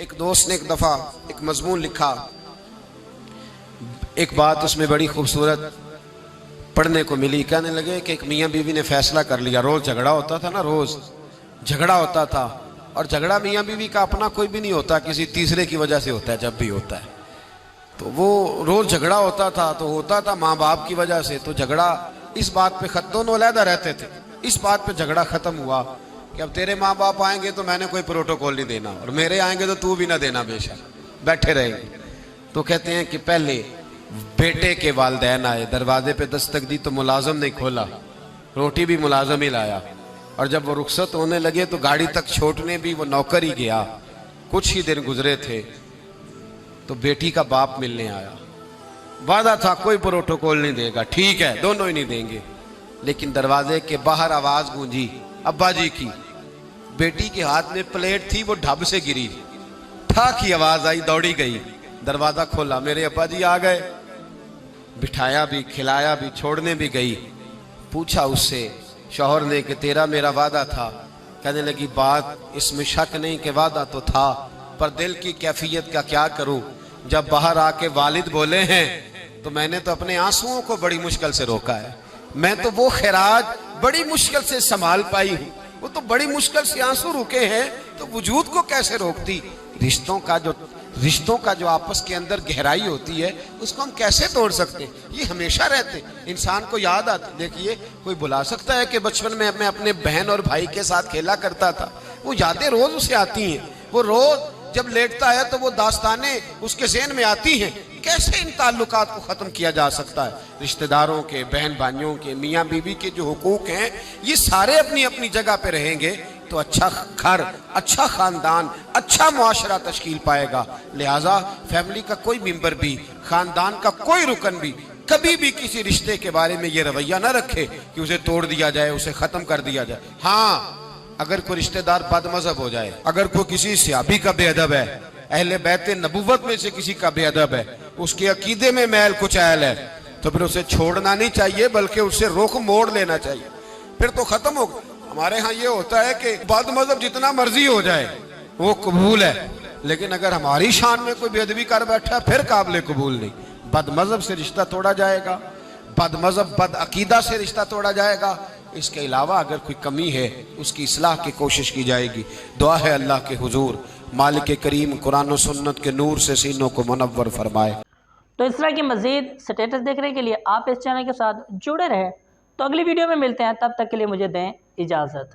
ایک دوست نے ایک دفعہ ایک مضمون لکھا، ایک بات اس میں بڑی خوبصورت پڑھنے کو ملی. کہنے لگے کہ ایک میاں بیوی نے فیصلہ کر لیا. روز جھگڑا ہوتا تھا نا، روز جھگڑا ہوتا تھا، اور جھگڑا میاں بیوی کا اپنا کوئی بھی نہیں ہوتا، کسی تیسرے کی وجہ سے ہوتا ہے. جب بھی ہوتا ہے تو وہ روز جھگڑا ہوتا تھا، تو ہوتا تھا ماں باپ کی وجہ سے. تو جھگڑا اس بات پہ دونوں علیحدہ رہتے تھے، اس بات پہ جھگڑا ختم ہوا کہ اب تیرے ماں باپ آئیں گے تو میں نے کوئی پروٹوکول نہیں دینا، اور میرے آئیں گے تو تو بھی نہ دینا، بے شک بیٹھے رہیں گے. تو کہتے ہیں کہ پہلے بیٹے کے والدین آئے، دروازے پہ دستک دی تو ملازم نے کھولا، روٹی بھی ملازم ہی لایا. اور جب وہ رخصت ہونے لگے تو گاڑی تک چھوٹنے بھی وہ نوکر ہی گیا. کچھ ہی دن گزرے تھے تو بیٹی کا باپ ملنے آیا. وعدہ تھا کوئی پروٹوکول نہیں دے گا، ٹھیک ہے دونوں ہی نہیں دیں گے. لیکن دروازے کے باہر آواز گونجی ابا جی کی. بیٹی کے ہاتھ میں پلیٹ تھی، وہ ڈھب سے گری، ٹھا کی آواز آئی، دوڑی گئی، دروازہ کھولا، میرے ابا جی آ گئے. بٹھایا بھی، کھلایا بھی، چھوڑنے بھی گئی. پوچھا اس سے شوہر نے کہ تیرا میرا وعدہ تھا. کہنے لگی بات اس میں شک نہیں کہ وعدہ تو تھا، پر دل کی کیفیت کا کیا کروں. جب باہر آ کے والد بولے ہیں تو میں نے تو اپنے آنسوؤں کو بڑی مشکل سے روکا ہے. میں تو وہ خراج بڑی مشکل سے سنبھال پائی ہوں، وہ تو بڑی مشکل سے آنسو روکے ہیں، تو وجود کو کیسے روکتی. رشتوں کا جو آپس کے اندر گہرائی ہوتی ہے اس کو ہم کیسے توڑ سکتے ہیں. یہ ہمیشہ رہتے، انسان کو یاد آتی. دیکھیے کوئی بلا سکتا ہے کہ بچپن میں میں اپنے بہن اور بھائی کے ساتھ کھیلا کرتا تھا، وہ یادیں روز اسے آتی ہیں. وہ روز جب لیٹتا ہے تو وہ داستانیں اس کے ذہن میں آتی ہیں. کیسے ان تعلقات کو ختم کیا جا سکتا ہے. رشتہ داروں کے، بہن بھائیوں کے، میاں بیوی کے جو حقوق ہیں یہ سارے اپنی اپنی جگہ پہ رہیں گے تو اچھا گھر، اچھا خاندان، اچھا معاشرہ تشکیل پائے گا. لہٰذا فیملی کا کوئی ممبر بھی، خاندان کا کوئی رکن بھی کبھی بھی کسی رشتے کے بارے میں یہ رویہ نہ رکھے کہ اسے توڑ دیا جائے، اسے ختم کر دیا جائے. ہاں اگر کوئی رشتہ دار بد مذہب ہو جائے، اگر کوئی کسی صحابی کا بے ادب ہے، اہل بیت نبوت میں سے کسی کا بے ادب ہے، اس کے عقیدے میں میل کچیل ہے، تو پھر اسے چھوڑنا نہیں چاہیے بلکہ اسے رخ موڑ لینا چاہیے. پھر تو ختم ہوگا. ہمارے ہاں یہ ہوتا ہے کہ بد مذہب جتنا مرضی ہو جائے وہ قبول ہے، لیکن اگر ہماری شان میں کوئی بے ادبی کر بیٹھا پھر قابل قبول نہیں. بد مذہب سے رشتہ توڑا جائے گا، بد مذہب بد عقیدہ سے رشتہ توڑا جائے گا. اس کے علاوہ اگر کوئی کمی ہے اس کی اصلاح کی کوشش کی جائے گی. دعا ہے اللہ کے حضور مالک کریم قرآن و سنت کے نور سے سینوں کو منور فرمائے. تو اس طرح کی مزید سٹیٹس دیکھنے کے لیے آپ اس چینل کے ساتھ جڑے رہیں. تو اگلی ویڈیو میں ملتے ہیں، تب تک کے لیے مجھے دیں اجازت.